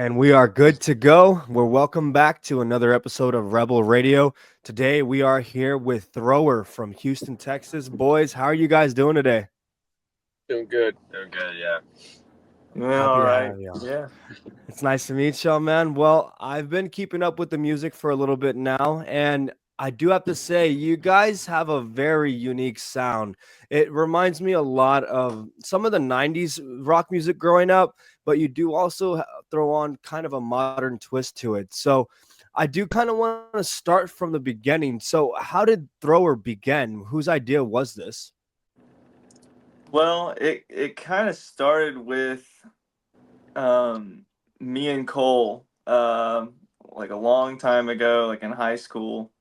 And we are good to go. We're welcome back to another episode of Rebel Radio. Today we are here with Thrower from Houston, Texas. Boys, how are you guys doing today? Doing good. Doing good, yeah. Yeah, Happy all to right. have you. Yeah. It's nice to meet y'all, man. Well, I've been keeping up with the music for a little bit now, and I do have to say, you guys have a very unique sound. It reminds me a lot of some of the 90s rock music growing up, but you do also throw on kind of a modern twist to it. So I do kind of want to start from the beginning. So, how did Thrower begin? Whose idea was this? Well, it kind of started with um me and Cole like a long time ago, like in high school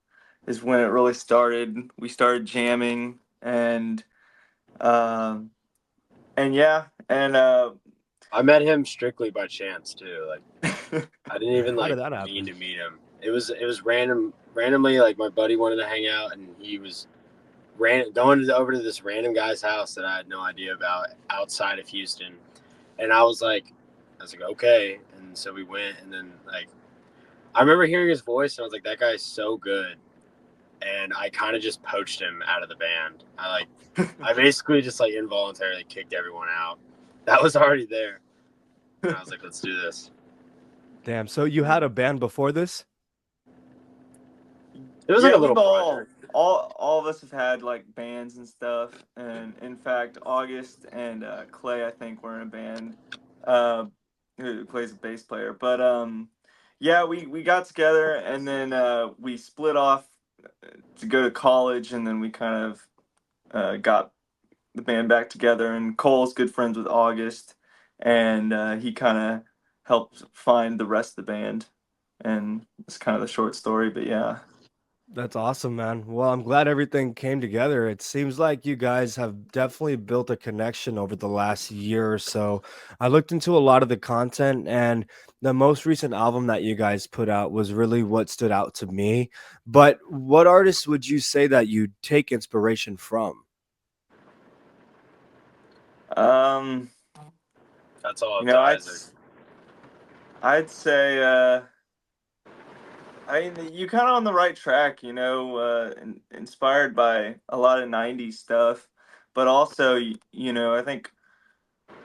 is when it really started. We started jamming um and yeah, and I met him strictly by chance too. I didn't even How did that mean happen? to meet him. It was randomly. Like my buddy wanted to hang out, and he was over to this random guy's house that I had no idea about outside of Houston, and I was like okay, and so we went, and then I remember hearing his voice, and I was like, that guy's so good, and I kind of just poached him out of the band. I basically just involuntarily kicked everyone out. That was already there. And I was like, let's do this. Damn. So, you had a band before this? It was yeah, like a we've little project. all of us have had like bands and stuff, and in fact, August and Clay, I think, were in a band. Uh, who plays a bass player, but yeah, we got together and then we split off to go to college, and then we kind of got the band back together. And Cole's good friends with August, and he kind of helped find the rest of the band, and it's kind of the short story, but yeah. That's awesome, man. Well, I'm glad everything came together. It seems like you guys have definitely built a connection over the last year or so. I looked into a lot of the content, and the most recent album that you guys put out was really what stood out to me. But what artists would you say that you take inspiration from? Um, That's all you up to know, Isaac. I'd say I mean, you kind of on the right track, inspired by a lot of 90s stuff, but also, I think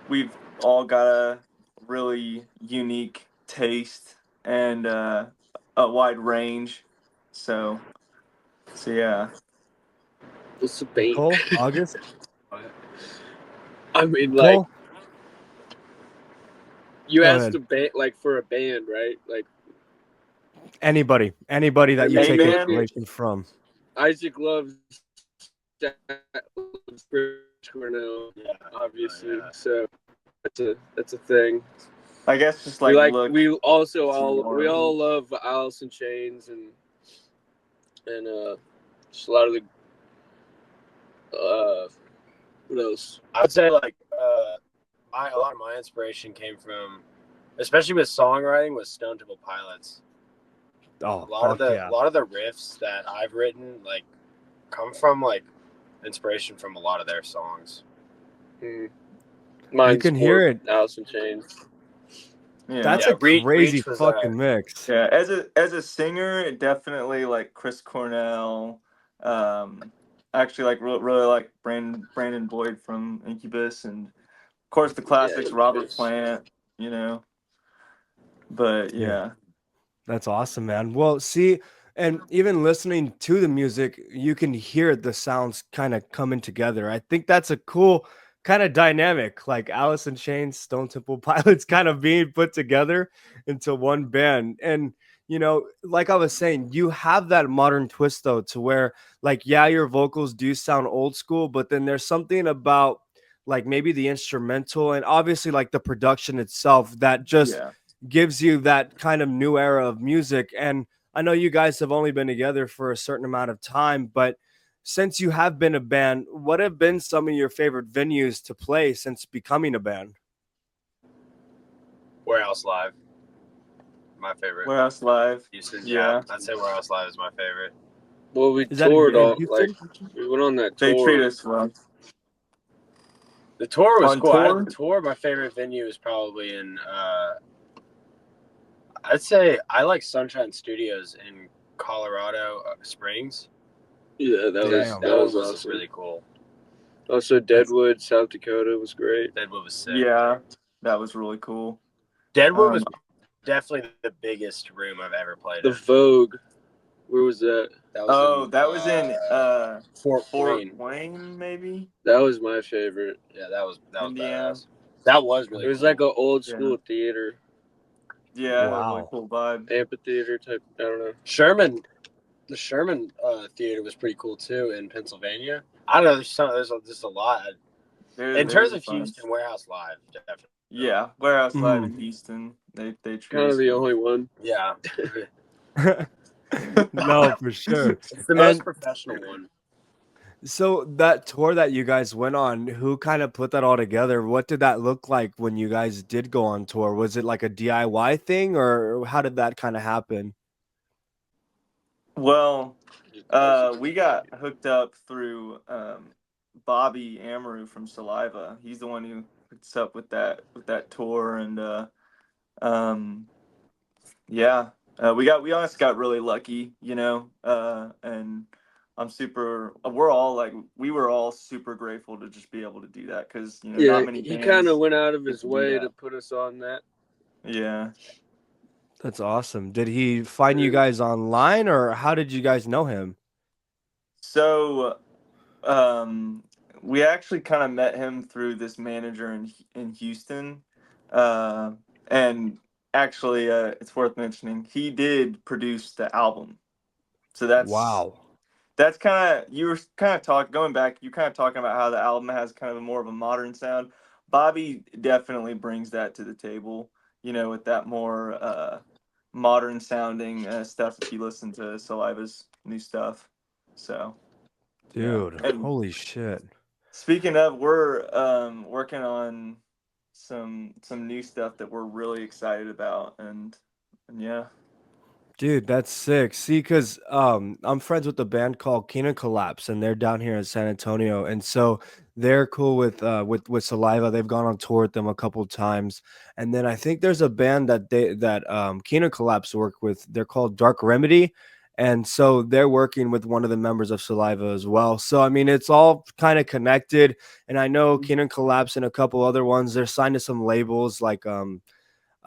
we've all got a really unique taste and a wide range. So, so yeah. What's the band? Cole, August, I mean, like Cole. you Go asked ahead. a band, like for a band, right? Like Anybody that you Any take look band? at inspiration from. Isaac loves Chris Cornell, Yeah. obviously. Yeah. So that's a thing. I guess just We like like look we also to all more we of them. all love Alice in Chains and just a lot of the what else? I would say a lot of my inspiration came from, especially with songwriting, was Stone Temple Pilots. Oh, A fuck yeah. lot of the riffs that I've written come from inspiration from a lot of their songs. Mm. You Mine's can more hear it. Alice in Chains. Yeah. That's Yeah, a crazy Reach was fucking mix. Yeah, as a singer, definitely like Chris Cornell. Actually, like really like Brandon Boyd from Incubus, and of course the Yeah, classics, Robert Incubus. Plant. You know, but Yeah. yeah, That's awesome, man. Well, see, and even listening to the music, you can hear the sounds kind of coming together. I think that's a cool kind of dynamic, like Alice in Chains, Stone Temple Pilots kind of being put together into one band. And, like I was saying, you have that modern twist though, to where, like, yeah, your vocals do sound old school, but then there's something about like maybe the instrumental and obviously like the production itself that just yeah. gives you that kind of new era of music. And I know you guys have only been together for a certain amount of time, but since you have been a band, what have been some of your favorite venues to play since becoming a band? Warehouse Live, my favorite. Warehouse Live. Houston, yeah, Yeah, I'd say Warehouse Live is my favorite. Well, we Is that toured in all like Houston? we went on that they treat tour. us well. The tour was On cool. tour? The tour, my favorite venue is probably in I'd say I like Sunshine Studios in Colorado Springs. Yeah, Damn. That that was was awesome. really cool. Also, Deadwood, South Dakota was great. Deadwood was sick. Yeah, that was really cool. Deadwood was Um, definitely the biggest room I've ever played The in. Vogue, where was that? That was Oh, in, that was in Fort Fort Wayne. Wayne, maybe That was my favorite. Yeah, that was Indiana. badass. That was really It was cool. like an old Yeah. school theater, Yeah, it had a really Wow. cool vibe. amphitheater type. I don't know. The Sherman Theater was pretty cool too in Pennsylvania. I don't know. There's just a lot. In terms There's of a bunch. Houston, Warehouse Live, definitely. Yeah, Warehouse Live in Mhm. Houston. They treat Kind us of the good. only one. Yeah, No, for sure. it's the most And professional one. so that tour that you guys went on, who kind of put that all together? What did that look like when you guys did go on tour? Was it like a DIY thing, or how did that kind of happen? Well, we got hooked up through Bobby Amaru from Saliva. He's the one who hooked us up with that tour, and um, yeah, we honestly got really lucky, and we were all super grateful to just be able to do that because Yeah, not many he bands kind of went out of get his to do way that. to put us on that. Yeah. That's awesome. Did he find you guys online, or how did you guys know him? So, um, we actually kind of met him through this manager in Houston, uh, and actually, it's worth mentioning he did produce the album. So Wow. that's kind of you were kind of going back. You kind of talking about how the album has kind of more of a modern sound. Bobby definitely brings that to the table. With that more modern sounding stuff. If you listen to Saliva's new stuff, so. Yeah. Dude, And holy shit. speaking of, we're working on some new stuff that we're really excited about, and yeah. Dude, that's sick. See, because I'm friends with a band called Keenan Collapse, and they're down here in San Antonio, and so they're cool with Saliva. They've gone on tour with them a couple times, and then I think there's a band that Keenan Collapse work with. They're called Dark Remedy, and so they're working with one of the members of Saliva as well. So I mean, it's all kind of connected, and I know Keenan Collapse and a couple other ones. They're signed to some labels like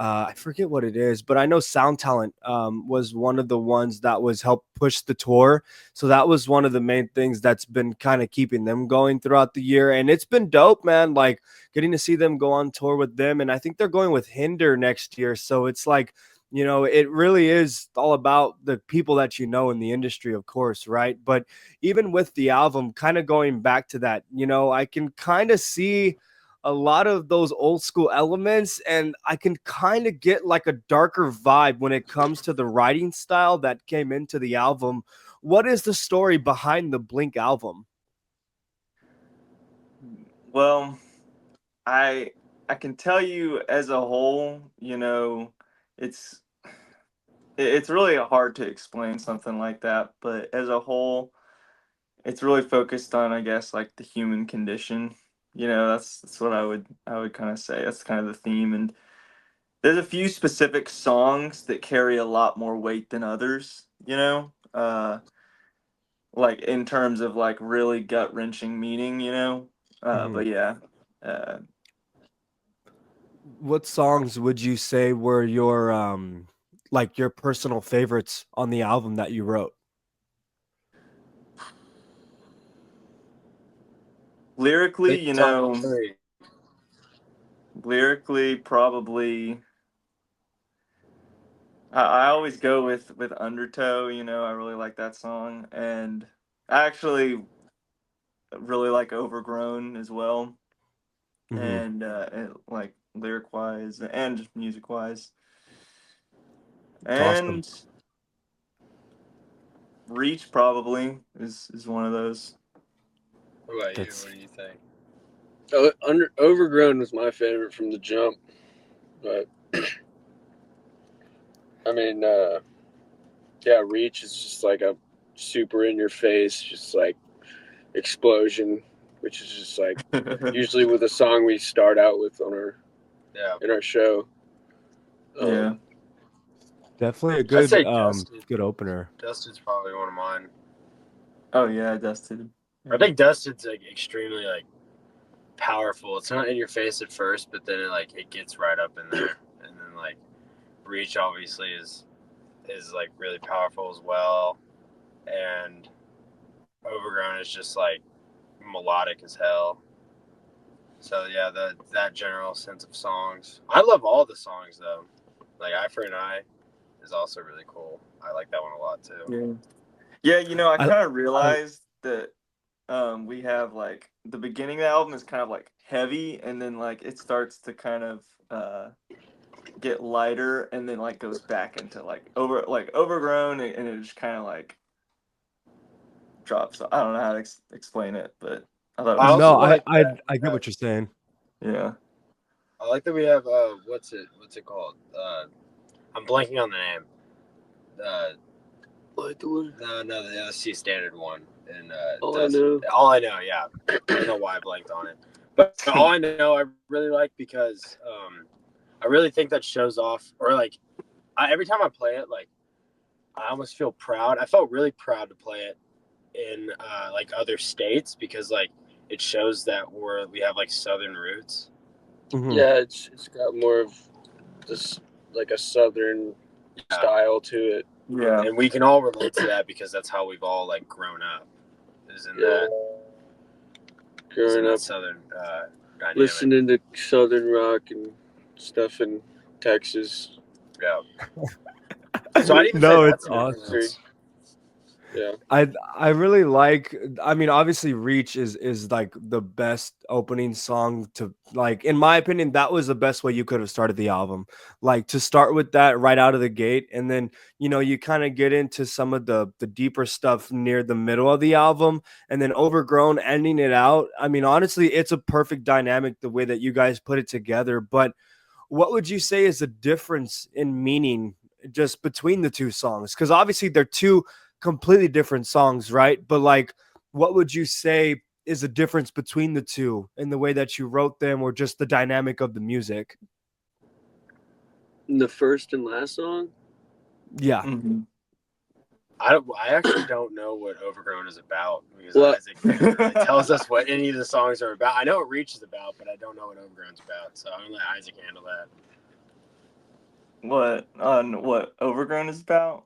I forget what it is, but I know Sound Talent was one of the ones that was helped push the tour. So that was one of the main things that's been kind of keeping them going throughout the year. And it's been dope, man. Like getting to see them go on tour with them. And I think they're going with Hinder next year. So it's like, it really is all about the people that you know in the industry, of course, right? But even with the album, kind of going back to that, I can kind of see a lot of those old school elements, and I can kind of get like a darker vibe when it comes to the writing style that came into the album. What is the story behind the Blink album? Well, I I can tell you as a whole, it's it's really hard to explain something like that, but as a whole, it's really focused on, I guess, like the human condition. That's what I would kind of say. That's kind of the theme, and there's a few specific songs that carry a lot more weight than others. Like in terms of like really gut wrenching meaning. Mhm. But yeah, uh, What songs would you say were your like your personal favorites on the album that you wrote? lyrically, Big top three. probably. I always go with Undertow. I really like that song, and I actually really like Overgrown as well, Mhm. and like lyric wise and just music wise, Awesome. and Reach probably is one of those. What about you? That's What do you think? Overgrown was my favorite from the jump, but I mean, yeah, Reach is just like a super in your face, just like explosion, which is just like usually with a song we start out with on our Yeah. in our show. Yeah. Definitely a I'd good say Dusted. good opener. Dusted's probably one of mine. Oh yeah, Dusted. I think Dusted's like extremely like powerful. It's not in your face at first, but then it gets right up in there. And then like Reach obviously is like really powerful as well. And Overgrown is just like melodic as hell. So yeah, that general sense of songs. I love all the songs though. Like Eye for an Eye is also really cool. I like that one a lot too. Yeah. You know, I I- kind of realized that we have like the beginning of the album is kind of like heavy, and then like it starts to kind of get lighter, and then like goes back into like Overgrown, and it just kind of like drops. I don't know how to explain it, but I thought it I was also No, like I that I get what you're saying. yeah. I like that we have what's it called? I'm blanking on the name. Like the one. No, the C standard one. And All I Know. All I Know, yeah. I don't know why I blanked on it, but All I Know I really like because I really think that shows off, or like every time I play it, like I almost feel proud. I felt really proud to play it in like other states because like it shows that we have like Southern roots. Mhm. Yeah, it's got more of this like a southern style to it. Yeah. And we can all relate to that because that's how we've all like grown up. Is in that Growing up, Southern dynamic. listening to Southern rock and stuff in Texas. Yeah. So I'd even No, say it's that's an awesome. influence. Yeah. I really like, I mean, obviously Reach is like the best opening song to, like, in my opinion, that was the best way you could have started the album. Like to start with that right out of the gate, and then you kind of get into some of the deeper stuff near the middle of the album, and then Overgrown ending it out. I mean, honestly, it's a perfect dynamic the way that you guys put it together. But what would you say is the difference in meaning just between the two songs? Because obviously they're two completely different songs, right? But like, what would you say is the difference between the two in the way that you wrote them, or just the dynamic of the music? The first and last song. Yeah. Mm-hmm. I actually don't know what Overgrown is about because Well- Isaac never really tells us what any of the songs are about. I know what Reach is about, but I don't know what Overgrown's about. So I'm gonna let Isaac handle that. What Overgrown is about?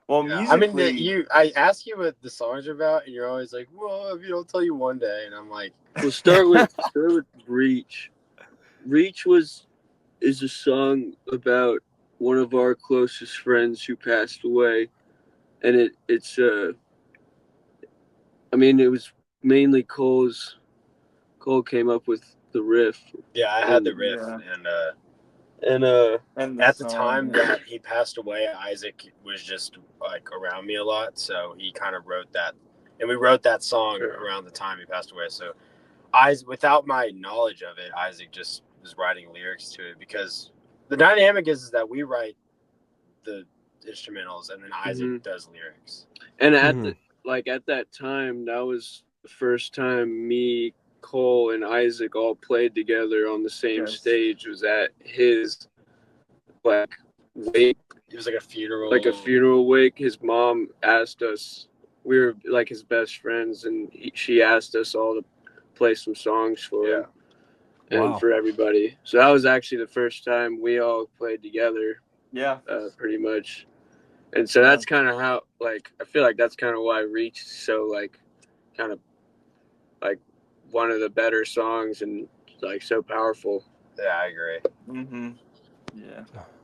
Well, Yeah. I mean, musically, I ask you what the songs are about, and you're always like, "Well, if you don't tell you one day," and I'm like, We'll start with Reach. Reach is a song about one of our closest friends who passed away, and it's I mean, it was mainly Cole came up with the riff, "Yeah, I had the riff," Yeah. and and at the time that he passed away, Isaac was just like around me a lot, so he kind of wrote that, and we wrote that song around the time he passed away. So, without my knowledge of it, Isaac just was writing lyrics to it because the dynamic is that we write the instrumentals and then Isaac does lyrics. and at Mhm. at that time, that was the first time me, Cole, and Isaac all played together on the same Yes. stage. Was at his wake. It was like a funeral. Like a funeral wake. His mom asked us, we were like his best friends, and she asked us all to play some songs for him and Wow. for everybody. So that was actually the first time we all played together, yeah, pretty much. And so that's kind of how, like, I feel like that's kind of why Reach is so, like, kind of like one of the better songs and like so powerful. Yeah, I agree. mm-hmm. Yeah,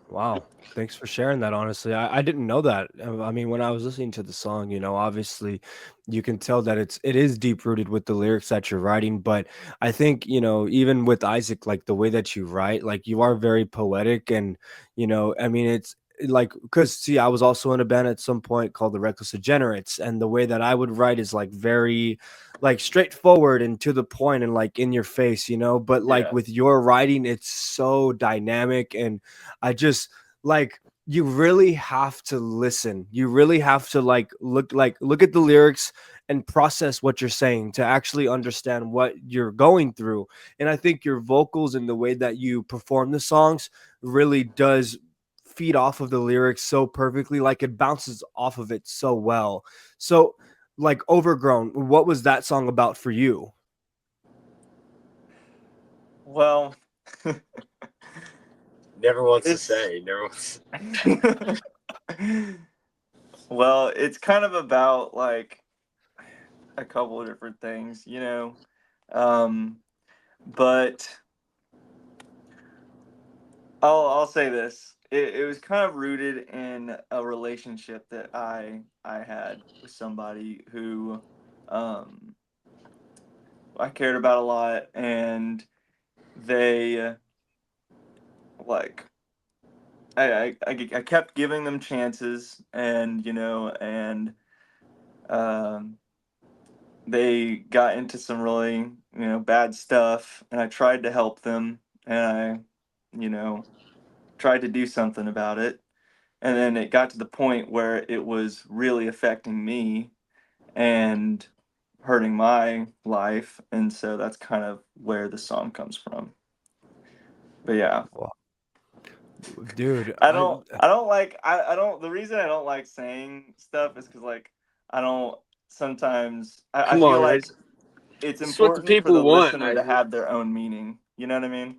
Wow. Thanks for sharing that. Honestly, I didn't know that. I mean, when I was listening to the song, obviously you can tell that it is deep rooted with the lyrics that you're writing. But I think, even with Isaac, like the way that you write, like you are very poetic, and, I mean, it's like, because see, I was also in a band at some point called the Reckless Degenerates, and the way that I would write is like very like straightforward and to the point and like in your face, but like Yeah. with your writing, it's so dynamic. And I just like, you really have to listen. You really have to look at the lyrics and process what you're saying to actually understand what you're going through. And I think your vocals and the way that you perform the songs really does feed off of the lyrics so perfectly, like it bounces off of it so well. So like Overgrown, what was that song about for you? Well, Never wants to it's say. Never wants. well, it's kind of about like a couple of different things, you know. But I'll say this. It was kind of rooted in a relationship that I had with somebody who um I cared about a lot, and they like I kept giving them chances, and you know, and um they got into some really, you know, bad stuff, and I tried to help them, and I, you know, tried to do something about it. And then it got to the point where it was really affecting me and hurting my life. And so that's kind of where the song comes from. But yeah, Wow. Dude, I don't, the reason I don't like saying stuff is because, like, I don't, sometimes, I Come feel on, like Isaac. it's This is what the important for the people want, listener to Isaac. have their own meaning. You know what I mean?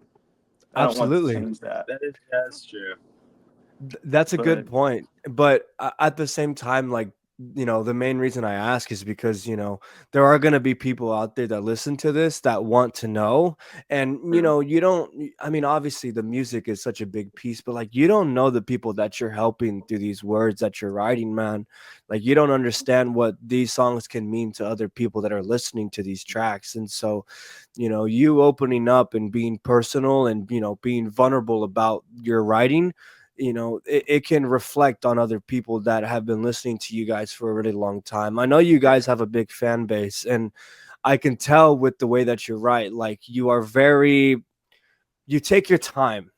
I don't want to absolutely. change that. That's true. That's a good But point. But at the same time, like, the main reason I ask is because, there are going to be people out there that listen to this that want to know. And, you don't, I mean, obviously the music is such a big piece, but like, you don't know the people that you're helping through these words that you're writing, man. Like, you don't understand what these songs can mean to other people that are listening to these tracks. And so, you opening up and being personal and, being vulnerable about your writing, it can reflect on other people that have been listening to you guys for a really long time. I know you guys have a big fan base, and I can tell with the way that you write, like you take your time.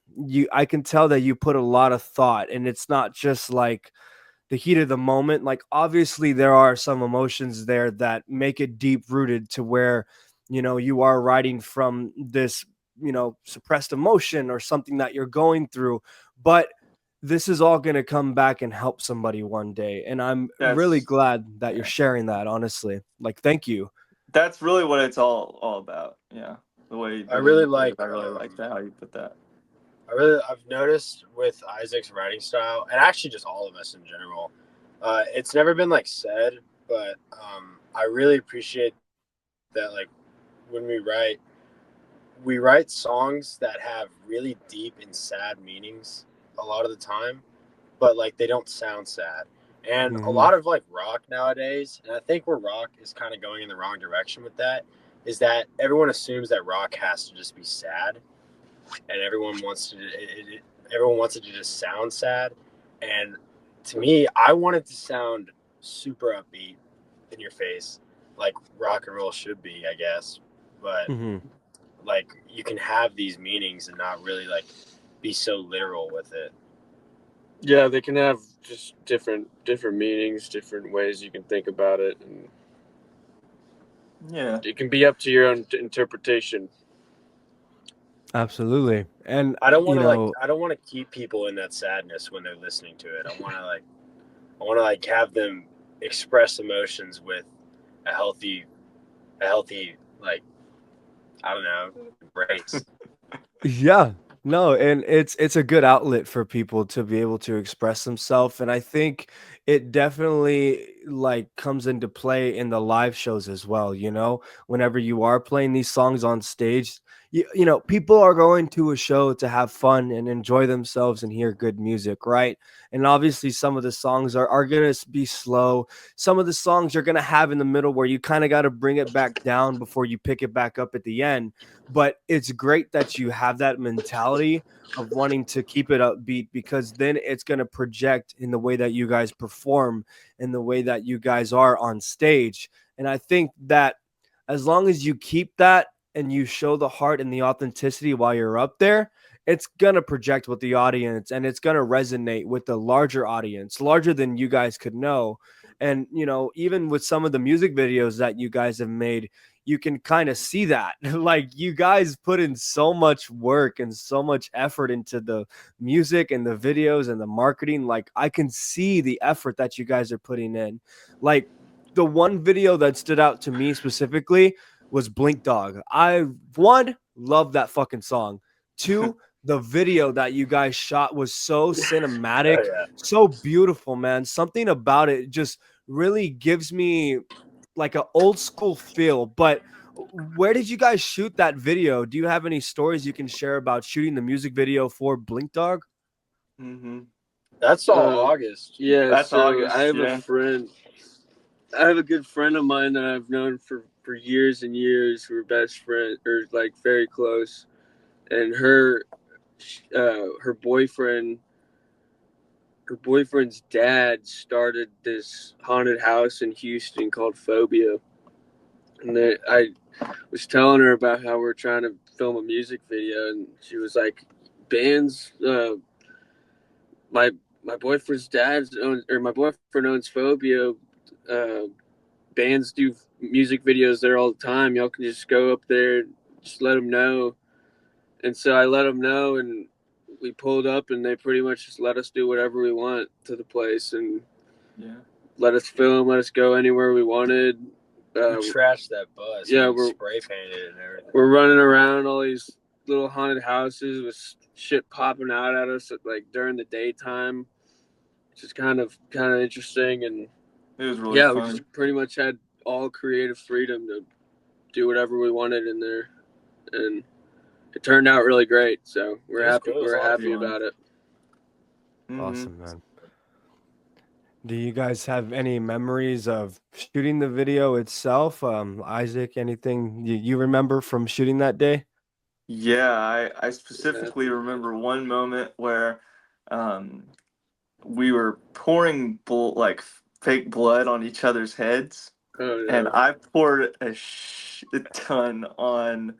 I can tell that you put a lot of thought, and it's not just like the heat of the moment. Like, obviously there are some emotions there that make it deep rooted to where, you are writing from this, suppressed emotion or something that you're going through. But this is all going to come back and help somebody one day. And I'm really that's, glad that you're yeah, sharing that, honestly. Like, thank you. that's really what it's all about. Yeah. I The way really you put it, like. I really like that, how you put that. I've noticed with Isaac's writing style, and actually just all of us in general, it's never been like said, but I really appreciate that. Like when we write songs that have really deep and sad meanings a lot of the time, but like they don't sound sad. And a Hmm. lot of like rock nowadays, and I think where rock is kind of going in the wrong direction with that, is that everyone assumes that rock has to just be sad, and everyone wants it to just sound sad. And to me, I want it to sound super upbeat, in your face, like rock and roll should be, I guess. But Hmm. like you can have these meanings and not really like be so literal with it. Yeah, they can have just different meanings, different ways you can think about it, and Yeah. it can be up to your own interpretation. Absolutely. And, I don't want to keep people in that sadness when they're listening to it. I want to like have them express emotions with a healthy like, I don't know, embrace. yeah, no, and it's a good outlet for people to be able to express themselves, and I think it definitely like comes into play in the live shows as well. Whenever you are playing these songs on stage, people are going to a show to have fun and enjoy themselves and hear good music, right? And obviously some of the songs are gonna be slow. Some of the songs you're gonna have in the middle where you kind of got to bring it back down before you pick it back up at the end. But it's great that you have that mentality of wanting to keep it upbeat, because then it's going to project in the way that you guys perform, in the way that you guys are on stage. And I think that as long as you keep that and you show the heart and the authenticity while you're up there, it's going to project with the audience, and it's going to resonate with the larger audience, larger than you guys could know. And, even with some of the music videos that you guys have made, you can kind of see that. Like you guys put in so much work and so much effort into the music and the videos and the marketing. Like I can see the effort that you guys are putting in. Like the one video that stood out to me specifically was Blink Dog. I one love that fucking song. Two, the video that you guys shot was so cinematic, Oh, yeah. so beautiful, man. Something about it just really gives me like an old school feel. But where did you guys shoot that video? Do you have any stories you can share about shooting the music video for Blink Dog? Mm-hmm. That's all August. Yeah, That's so August, I have yeah. a friend. I have a good friend of mine that I've known for years and years. We're best friends, or like very close. And her boyfriend's dad started this haunted house in Houston called Phobia. And I was telling her about how we're trying to film a music video, and she was like, "Bands, my boyfriend's my boyfriend owns Phobia. Bands do music videos there all the time. Y'all can just go up there, just let them know." And so I let them know, and we pulled up, and they pretty much just let us do whatever we want to the place, and let us film, let us go anywhere we wanted. We trashed that bus. Yeah, we spray painted and everything. We're running around all these little haunted houses with shit popping out at us like during the daytime, which is kind of interesting. And It was really we fun. just pretty much had all creative freedom to do whatever we wanted in there, and it turned out really great. So we're happy. We're happy about it. Mhm. Awesome, man. Do you guys have any memories of shooting the video itself? Isaac, anything you remember from shooting that day? Yeah, I specifically remember one moment where we were pouring like fake blood on each other's heads, Oh, and yeah. I poured a shit ton on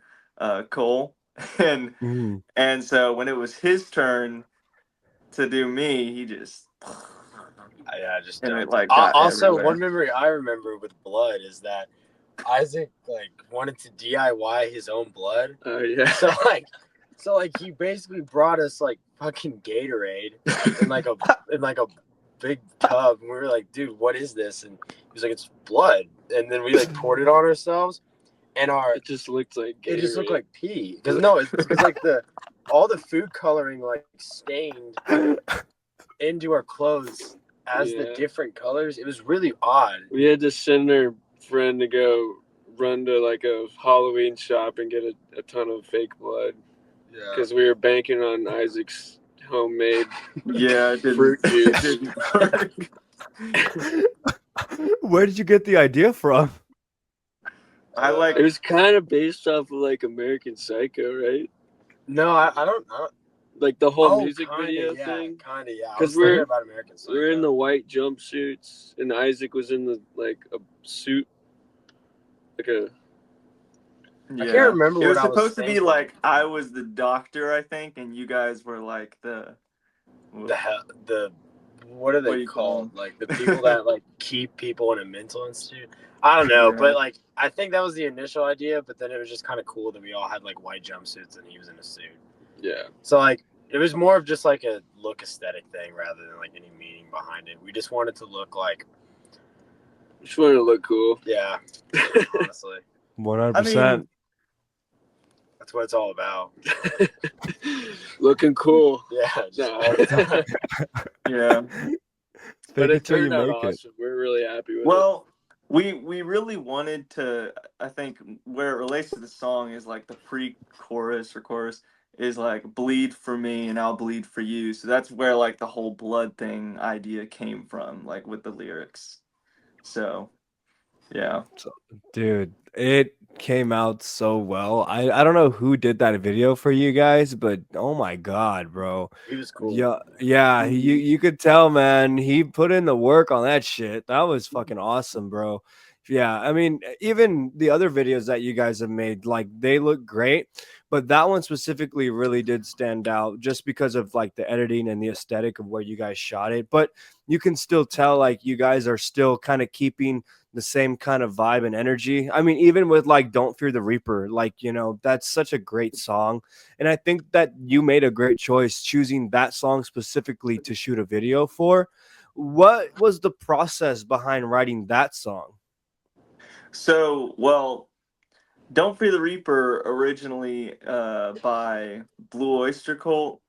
Cole, and Mhm. so when it was his turn to do me, he just just and it dumped. like got Also, everywhere. one memory I remember with blood is that Isaac like wanted to DIY his own blood. Oh, yeah. So he basically brought us like fucking Gatorade in like a big tub, and we were like, dude, what is this? And he was like, it's blood. And then we like poured it on ourselves, and It just looked like Gatorade. it just looked like pee. Because because like all the food coloring like stained into our clothes as the different colors. It was really odd. We had to send our friend to go run to like a Halloween shop and get a ton of fake blood. Yeah. Because we were banking on Isaac's homemade Yeah, it didn't, fruit it juice. didn't work. Where did you get the idea from? It was kind of based off of like American Psycho, right? No, I don't know. Like the whole music video yeah, thing. Kind of, yeah. Because we're about American Psycho. We're in the white jumpsuits, and Isaac was in the like a suit, like a. Yeah. I can't remember It what was I was supposed to be thinking. like I was the doctor, I think, and you guys were like the what are they called? Like the people that like keep people in a mental institute. I don't know, Yeah. but like I think that was the initial idea, but then it was just kind of cool that we all had like white jumpsuits and he was in a suit. Yeah. So like it was more of just like a look aesthetic thing rather than like any meaning behind it. We just wanted to look like. Just wanted to look cool. Yeah. Honestly. 100%. That's what it's all about. Looking cool. Yeah. Just all the time. Yeah. But it till you turned out make it. awesome. We're really happy with it. Well, we really wanted to. I think where it relates to the song is like the pre-chorus or chorus is like bleed for me and I'll bleed for you. So that's where like the whole blood thing idea came from, like with the lyrics. So, yeah. Dude, it came out so well. I don't know who did that video for you guys, but oh my god, bro. He was cool. Yeah, you could tell, man. He put in the work on that shit. That was fucking awesome, bro. Yeah, I mean, even the other videos that you guys have made, like they look great, but that one specifically really did stand out just because of like the editing and the aesthetic of where you guys shot it. But you can still tell like you guys are still kind of keeping the same kind of vibe and energy. I mean, even with like Don't Fear the Reaper, like, that's such a great song. And I think that you made a great choice choosing that song specifically to shoot a video for. What was the process behind writing that song? So, well, Don't Fear the Reaper originally by Blue Oyster Cult.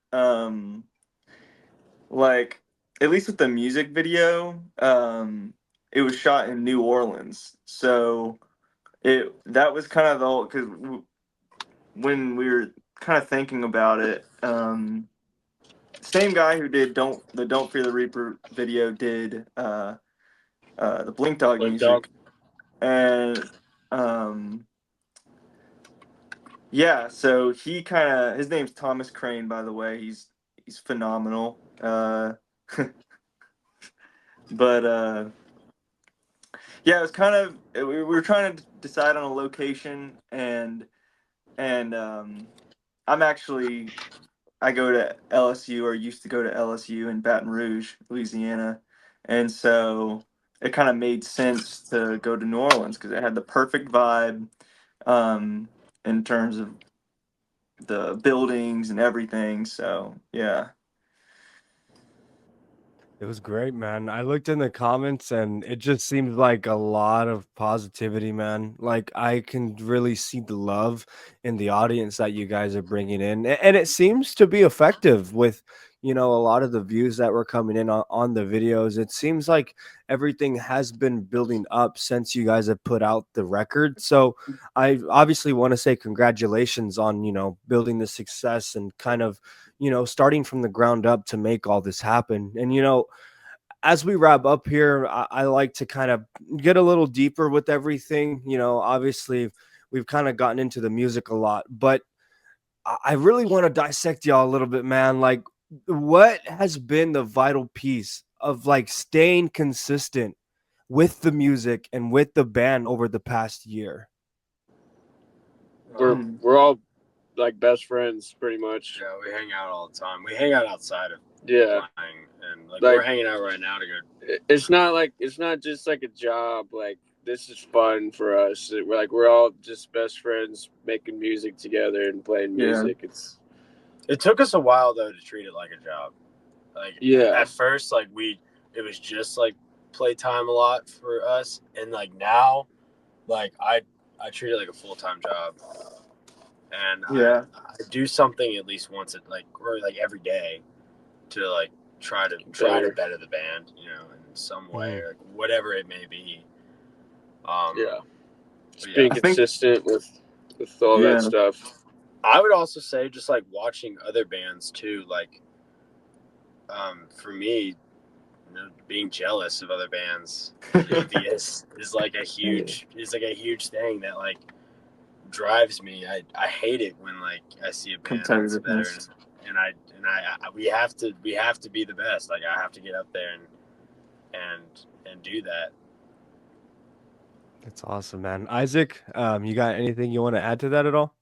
Like at least with the music video, it was shot in New Orleans. So that was kind of the whole because when we were kind of thinking about it, same guy who did Don't Fear the Reaper video did the Blink Dog Blink music, Dog. and yeah, so he kind of his name's Thomas Crane, by the way. He's phenomenal. But yeah, it was kind of we were trying to decide on a location, and I'm actually I go to LSU or used to go to LSU in Baton Rouge, Louisiana, and so it kind of made sense to go to New Orleans because it had the perfect vibe in terms of the buildings and everything. So yeah. It was great, man. I looked in the comments and it just seems like a lot of positivity, man. Like I can really see the love in the audience that you guys are bringing in. And it seems to be effective with, a lot of the views that were coming in on the videos. It seems like everything has been building up since you guys have put out the record. So I obviously want to say congratulations on, building the success and kind of, starting from the ground up to make all this happen. And, as we wrap up here, I like to kind of get a little deeper with everything. Obviously, we've kind of gotten into the music a lot, but I really want to dissect y'all a little bit, man. Like, what has been the vital piece of like staying consistent with the music and with the band over the past year? We're all like best friends pretty much. Yeah, we hang out all the time. We hang out outside of Yeah, playing, and like Like- we're hanging out right now to go. it's not just like a job. Like this is fun for us. We're all just best friends making music together and playing Yeah. music. It took us a while though to treat it like a job. Like Yeah. at first, like it was just like playtime a lot for us, and like now, like I treat it like a full-time job, and Yeah. I do something at least once or like every day to like try to better the band, in some way, or like whatever it may be. Yeah, just but being I think- consistent with all Yeah. that stuff. I would also say just like watching other bands too, like for me, being jealous of other bands is like a huge thing that like drives me. I hate it when like I see a band that's better, Competitiveness. and we have to be the best. Like I have to get up there and do that. That's awesome, man. Isaac, you got anything you want to add to that at all?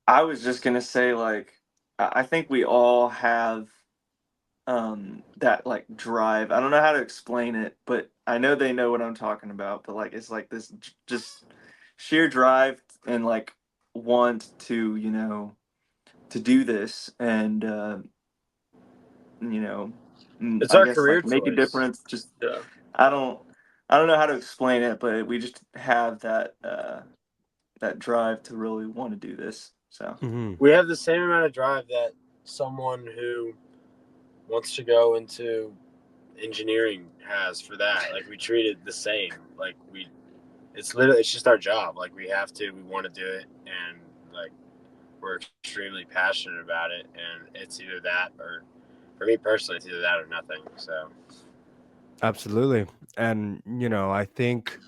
I was just gonna say, like, I think we all have that like drive. I don't know how to explain it, but I know they know what I'm talking about. But like, it's like this just sheer drive and like want to to do this and It's I our guess, career like, make a choice. difference. Just Yeah, I don't know how to explain it, but we just have that that drive to really want to do this. So We have the same amount of drive that someone who wants to go into engineering has for that. Like we treat it the same. Like it's just our job. Like we want to do it, and like we're extremely passionate about it. And it's either that or, for me personally, it's either that or nothing. So Absolutely. And, I think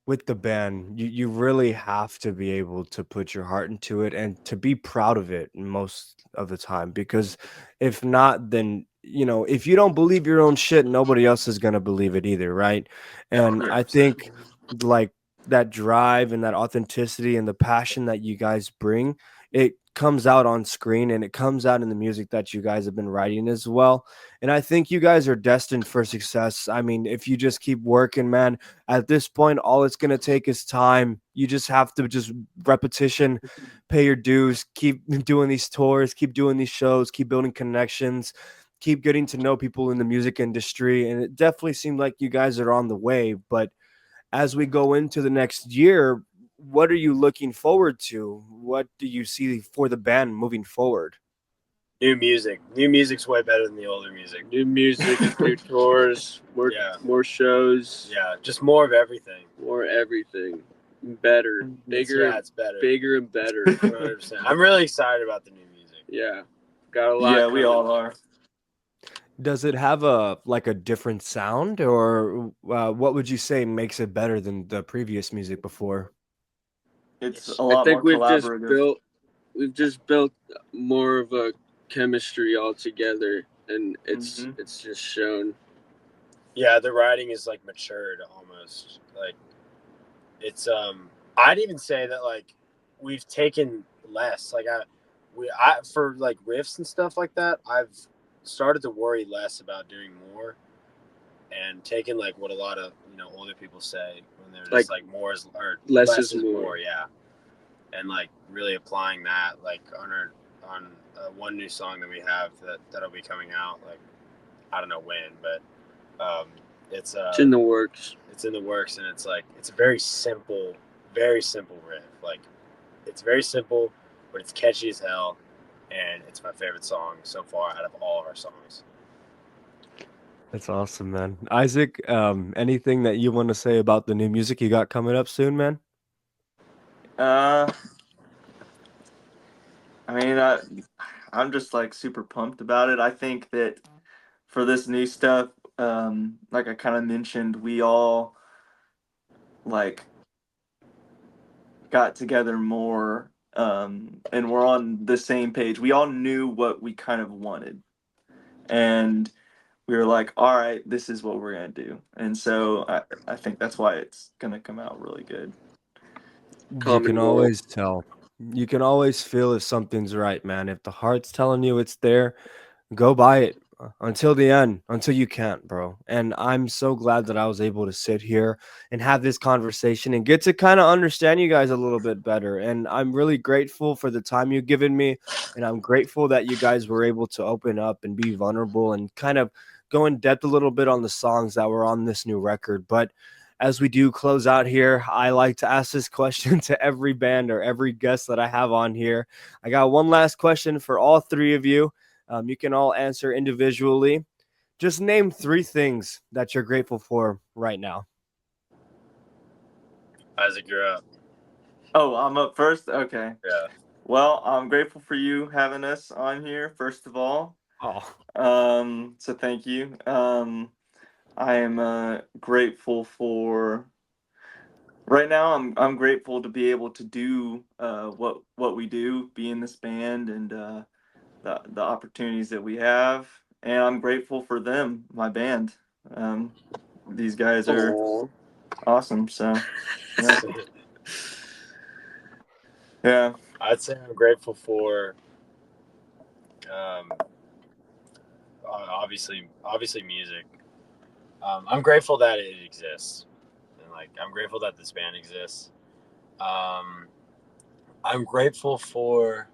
with the band, you really have to be able to put your heart into it and to be proud of it most of the time. Because if not, then, if you don't believe your own shit, nobody else is going to believe it either. Right. And I think like that drive and that authenticity and the passion that you guys bring, it comes out on screen and it comes out in the music that you guys have been writing as well. And I think you guys are destined for success. I mean, if you just keep working, man, at this point, all it's going to take is time. You just have to just repetition, pay your dues, keep doing these tours, keep doing these shows, keep building connections, keep getting to know people in the music industry. And it definitely seemed like you guys are on the way. But as we go into the next year, what are you looking forward to? What do you see for the band moving forward? New music. New music's way better than the older music. New music, new tours, more shows. Yeah, just more of everything. More everything. Better, bigger. Yeah, it's better. Bigger and better. 100%. I'm really excited about the new music. Yeah, got a lot. Yeah, we all are. Does it have a different sound, or what would you say makes it better than the previous music before? It's a I lot think more collaborative. we've just built more of a chemistry all together, and it's just shown. Yeah, the writing is like matured almost. Like it's I'd even say that like we've taken less. Like I for like riffs and stuff like that, I've started to worry less about doing more and taking like what a lot of older people say when they're just like more is or less is more. Yeah, and like really applying that like on one new song that we have that'll be coming out, like I don't know when, but it's in the works. It's in the works, and it's like it's a very simple riff. Like it's very simple, but it's catchy as hell, and it's my favorite song so far out of all of our songs. That's awesome, man. Isaac, anything that you want to say about the new music you got coming up soon, man? I mean, I'm just like super pumped about it. I think that for this new stuff, like I kind of mentioned, we all like got together more, and we're on the same page. We all knew what we kind of wanted, and we were like, all right, this is what we're gonna do. And so I think that's why it's gonna come out really good. You can always tell. You can always feel if something's right, man. If the heart's telling you it's there, go buy it until the end, until you can't, bro. And I'm so glad that I was able to sit here and have this conversation and get to kind of understand you guys a little bit better. And I'm really grateful for the time you've given me. And I'm grateful that you guys were able to open up and be vulnerable and kind of go in depth a little bit on the songs that were on this new record. But as we do close out here, I like to ask this question to every band or every guest that I have on here. I got one last question for all three of you. You can all answer individually. Just name 3 things that you're grateful for right now. Isaac, you're up. Oh, I'm up first? Okay. Yeah. Well, I'm grateful for you having us on here, first of all. Oh. So thank you. I am grateful for right now. I'm grateful to be able to do what we do, be in this band, and the opportunities that we have. And I'm grateful for them, my band. These guys are awesome. So yeah. I'd say I'm grateful for obviously music. I'm grateful that it exists, and like I'm grateful that this band exists. I'm grateful for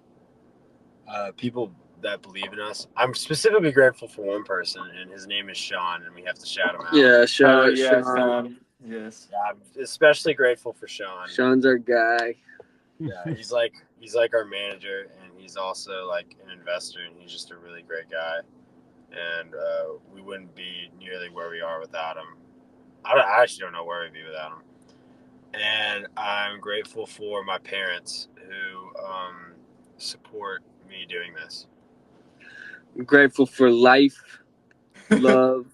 people that believe in us. I'm specifically grateful for one person, and his name is Sean, and we have to shout him out. Yeah, Sean. Sean. Yes. Yeah, I'm especially grateful for Sean. Sean's our guy. Yeah, he's like our manager, and he's also like an investor, and he's just a really great guy. And we wouldn't be nearly where we are without him. I actually don't know where we'd be without him. And I'm grateful for my parents who support me doing this. I'm grateful for life, love,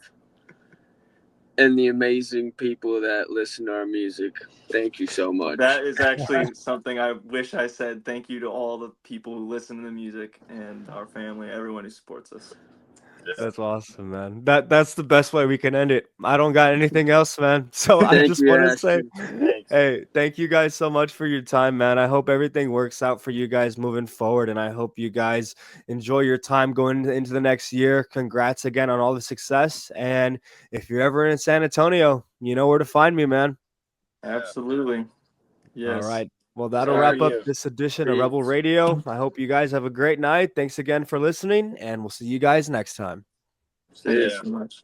and the amazing people that listen to our music. Thank you so much. That is actually something I wish I said. Thank you to all the people who listen to the music and our family, everyone who supports us. That's awesome, man. That's the best way we can end it. I don't got anything else, man. So I just want to say Hey, thank you guys so much for your time, man. I hope everything works out for you guys moving forward, and I hope you guys enjoy your time going into the next year. Congrats again on all the success. And if you're ever in San Antonio, you know where to find me, man. Absolutely. Yes. All right. Well, that'll Sorry, wrap up you. this edition of Rebel Radio. I hope you guys have a great night. Thanks again for listening, and we'll see you guys next time. See ya. Thank you so much.